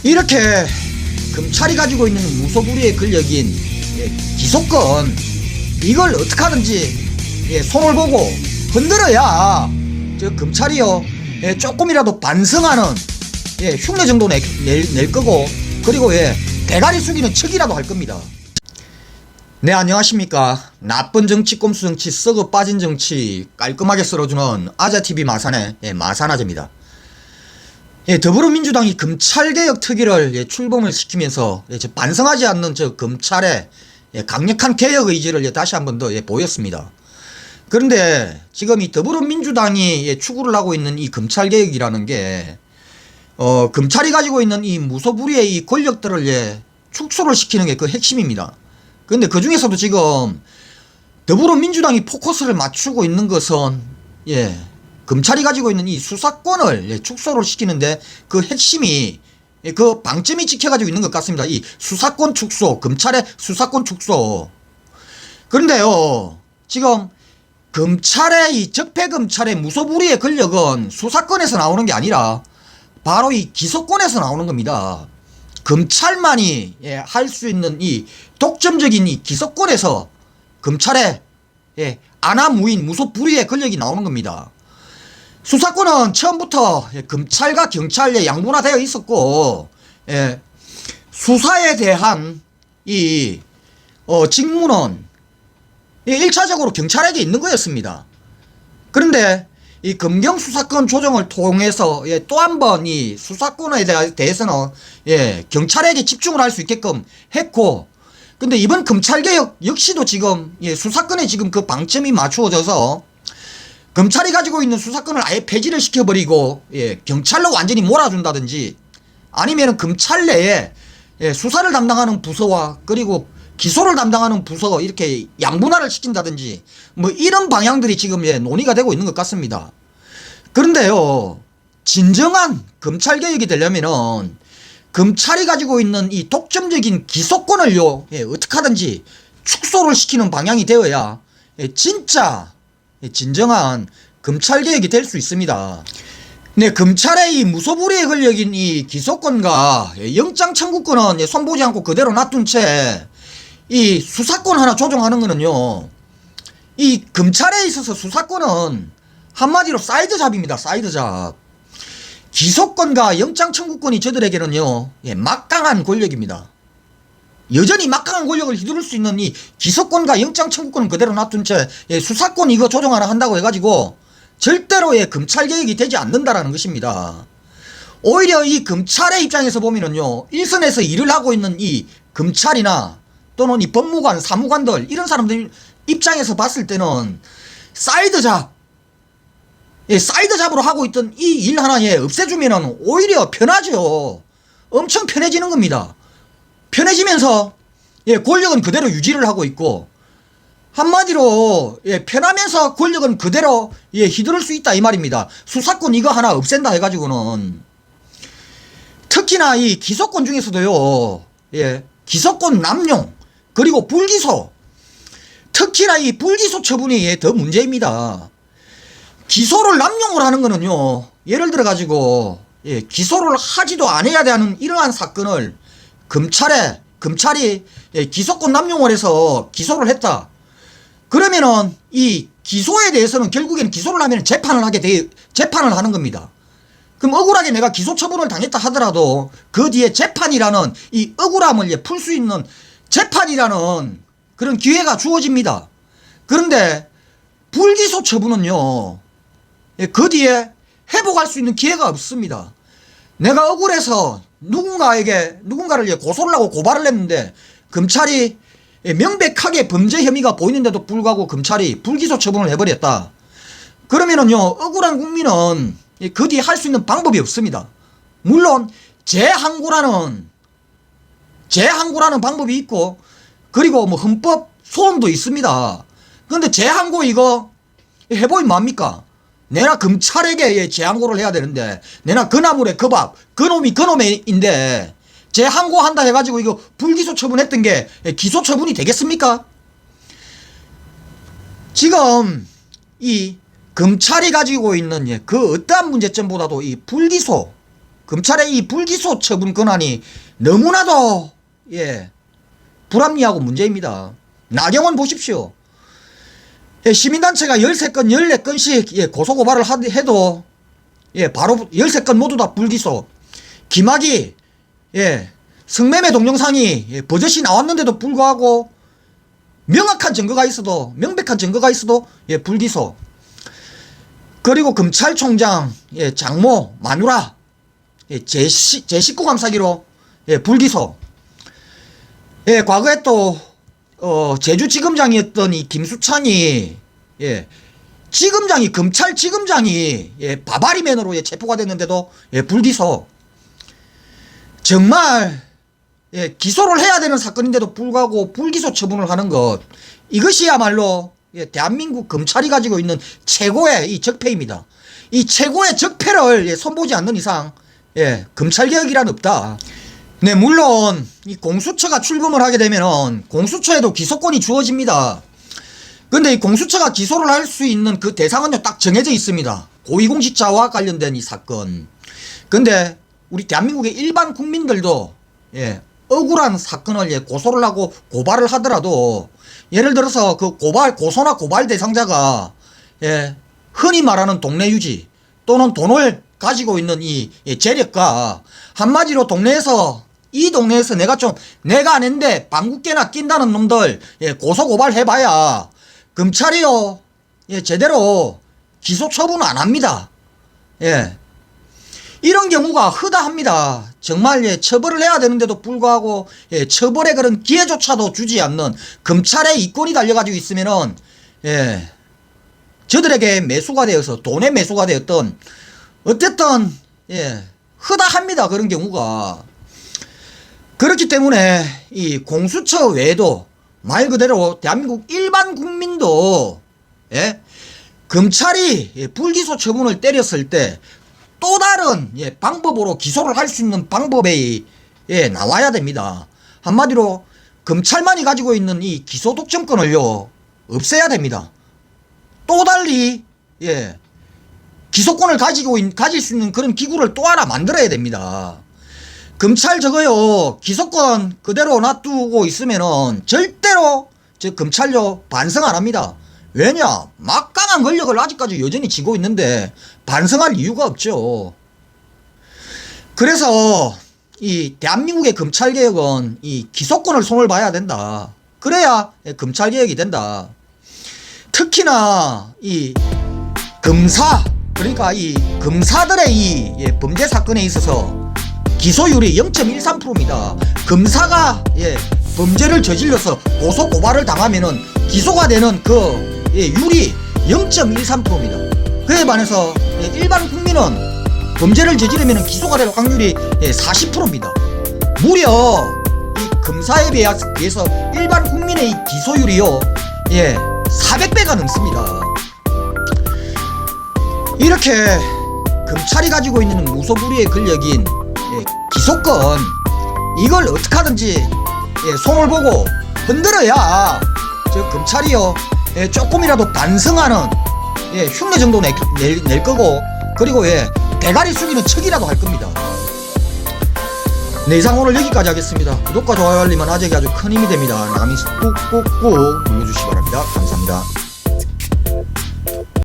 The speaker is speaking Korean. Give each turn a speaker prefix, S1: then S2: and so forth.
S1: 이렇게 검찰이 가지고 있는 무소불위의 권력인 기소권, 이걸 어떻게 하든지 손을 보고 흔들어야 저 검찰이요 조금이라도 반성하는 흉내 정도 낼 거고, 그리고 대가리 숙이는 척이라도 할 겁니다. 네, 안녕하십니까. 나쁜 정치, 꼼수 정치, 썩어 빠진 정치 깔끔하게 썰어주는 아자TV 마산의 마산아재입니다. 더불어민주당이 검찰개혁 특위를 출범을 시키면서 반성하지 않는 저 검찰의 강력한 개혁 의지를 다시 한번 더 보였습니다. 그런데 지금 이 더불어민주당이 추구를 하고 있는 이 검찰개혁이라는 게 검찰이 가지고 있는 이 무소불위의 이 권력들을 축소를 시키는 게 그 핵심입니다. 그런데 그 중에서도 지금 더불어민주당이 포커스를 맞추고 있는 것은 검찰이 가지고 있는 이 수사권을 축소를 시키는데 그 핵심이 그 방점이 찍혀가지고 있는 것 같습니다. 이 수사권 축소, 검찰의 수사권 축소. 그런데요, 지금 검찰의 이 적폐검찰의 무소불위의 권력은 수사권에서 나오는 게 아니라 바로 이 기소권에서 나오는 겁니다. 검찰만이 할 수 있는 이 독점적인 이 기소권에서 검찰의 안하무인 무소불위의 권력이 나오는 겁니다. 수사권은 처음부터 검찰과 경찰에 양분화되어 있었고, 수사에 대한 이 직무는 1차적으로 경찰에게 있는 거였습니다. 그런데 이 검경수사권 조정을 통해서 또 한 번 이 수사권에 대해서는 경찰에게 집중을 할 수 있게끔 했고, 근데 이번 검찰개혁 역시도 지금 수사권에 지금 그 방점이 맞추어져서 검찰이 가지고 있는 수사권을 아예 폐지를 시켜버리고 경찰로 완전히 몰아준다든지, 아니면 검찰 내에 수사를 담당하는 부서와 그리고 기소를 담당하는 부서 이렇게 양분화를 시킨다든지 뭐 이런 방향들이 지금 논의가 되고 있는 것 같습니다. 그런데요, 진정한 검찰개혁이 되려면은 검찰이 가지고 있는 이 독점적인 기소권을요 어떻게 하든지 축소를 시키는 방향이 되어야 진짜 진정한 검찰개혁이 될 수 있습니다. 네, 검찰의 이 무소불위의 권력인 이 기소권과 영장 청구권은 손보지 않고 그대로 놔둔 채 이 수사권 하나 조정하는 거는요, 이 검찰에 있어서 수사권은 한마디로 사이드 잡입니다. 사이드 잡. 기소권과 영장 청구권이 저들에게는요 막강한 권력입니다. 여전히 막강한 권력을 휘두를 수 있는 이 기소권과 영장 청구권은 그대로 놔둔 채 수사권 이거 조정 하나 한다고 해가지고 절대로 검찰개혁이 되지 않는다라는 것입니다. 오히려 이 검찰의 입장에서 보면은요, 일선에서 일을 하고 있는 이 검찰이나 또는 이 법무관, 사무관들 이런 사람들 입장에서 봤을 때는 사이드 잡, 사이드 잡으로 하고 있던 이 일 하나 없애주면은 오히려 편하죠. 엄청 편해지는 겁니다. 편해지면서 권력은 그대로 유지를 하고 있고, 한마디로 편하면서 권력은 그대로 휘두를 수 있다 이 말입니다. 수사권 이거 하나 없앤다 해가지고는. 특히나 이 기소권 중에서도요 기소권 남용 그리고 불기소, 특히나 이 불기소 처분이 더 문제입니다. 기소를 남용을 하는 거는요, 예를 들어 가지고 기소를 하지도 않아야 되는 이러한 사건을 검찰이 기소권 남용을 해서 기소를 했다. 그러면은 이 기소에 대해서는 결국엔 기소를 하면 재판을 하는 겁니다. 그럼 억울하게 내가 기소 처분을 당했다 하더라도 그 뒤에 재판이라는 이 억울함을 풀 수 있는 재판이라는 그런 기회가 주어집니다. 그런데 불기소 처분은요 그 뒤에 회복할 수 있는 기회가 없습니다. 내가 억울해서 누군가를 고소를 하고 고발을 했는데 검찰이 명백하게 범죄 혐의가 보이는데도 불구하고 검찰이 불기소 처분을 해버렸다. 그러면은요 억울한 국민은 그 뒤에 할 수 있는 방법이 없습니다. 물론 재항고라는 방법이 있고, 그리고 뭐 헌법 소원도 있습니다. 그런데 재항고 이거 해보면 뭐합니까? 내가 검찰에게 재항고를 해야 되는데 내가 그나물의 그 밥, 그놈이 그놈인데 재항고 한다 해가지고 이거 불기소 처분했던 게 기소 처분이 되겠습니까? 지금 이 검찰이 가지고 있는 그 어떠한 문제점보다도 이 불기소, 검찰의 이 불기소 처분 권한이 너무나도 불합리하고 문제입니다. 나경원 보십시오. 시민단체가 13건 14건씩 고소고발을 해도 바로 13건 모두 다 불기소. 김학의 성매매 동영상이 버젓이 나왔는데도 불구하고 명확한 증거가 있어도 명백한 증거가 있어도 불기소. 그리고 검찰총장 장모 마누라 제19감 사기로 불기소. 과거에 또 제주지검장이었던 이 김수창이 지검장이 검찰 지검장이 바바리맨으로 체포가 됐는데도 불기소. 정말 기소를 해야 되는 사건인데도 불구하고 불기소 처분을 하는 것, 이것이야말로 대한민국 검찰이 가지고 있는 최고의 이 적폐입니다. 이 최고의 적폐를 손보지 않는 이상 검찰개혁이란 없다. 네, 물론 이 공수처가 출범을 하게 되면은 공수처에도 기소권이 주어집니다. 근데 이 공수처가 기소를 할 수 있는 그 대상은요 딱 정해져 있습니다. 고위공직자와 관련된 이 사건. 근데 우리 대한민국의 일반 국민들도 억울한 사건을 고소를 하고 고발을 하더라도, 예를 들어서 그 고소나 고발 대상자가 흔히 말하는 동네 유지 또는 돈을 가지고 있는 이 재력가, 한마디로 이 동네에서 내가 아닌데 방귀깨나 낀다는 놈들 고소 고발 해봐야 검찰이요 제대로 기소 처분을 안 합니다. 이런 경우가 허다합니다. 정말 처벌을 해야 되는데도 불구하고 처벌의 그런 기회조차도 주지 않는 검찰의 이권이 달려가지고 있으면은 저들에게 매수가 되어서 돈의 매수가 되었던, 어쨌든 허다합니다. 그런 경우가. 그렇기 때문에 이 공수처 외에도 말 그대로 대한민국 일반 국민도 검찰이 불기소 처분을 때렸을 때 또 다른 방법으로 기소를 할 수 있는 방법이 나와야 됩니다. 한마디로 검찰만이 가지고 있는 이 기소 독점권을요 없애야 됩니다. 또 달리 기소권을 가질 수 있는 그런 기구를 또 하나 만들어야 됩니다. 검찰 저거요 기소권 그대로 놔두고 있으면은 절대로 검찰요 반성 안 합니다. 왜냐? 막강한 권력을 아직까지 여전히 쥐고 있는데 반성할 이유가 없죠. 그래서 이 대한민국의 검찰개혁은 이 기소권을 손을 봐야 된다. 그래야 검찰개혁이 된다. 특히나 이 검사, 그러니까 이 검사들의 이 범죄 사건에 있어서 기소율이 0.13%입니다. 검사가 범죄를 저질러서 고소 고발을 당하면은 기소가 되는 그 율이 0.13%입니다. 그에 반해서 일반 국민은 범죄를 저지르면 기소가 될 확률이 40%입니다. 무려 이 검사에 비해서 일반 국민의 이 기소율이요 400배가 넘습니다. 이렇게 검찰이 가지고 있는 무소불위의 권력인 기소권, 이걸 어떻게 하든지 손을 보고 흔들어야 저 검찰이요 조금이라도 반성하는 흉내 정도 낼 거고, 그리고 대가리 숙이는 척이라도 할 겁니다. 네, 이상 오늘 여기까지 하겠습니다. 구독과 좋아요 알림은 아직이 아주 큰 힘이 됩니다. 남이 꾹꾹꾹 눌러주시기 바랍니다. 감사합니다.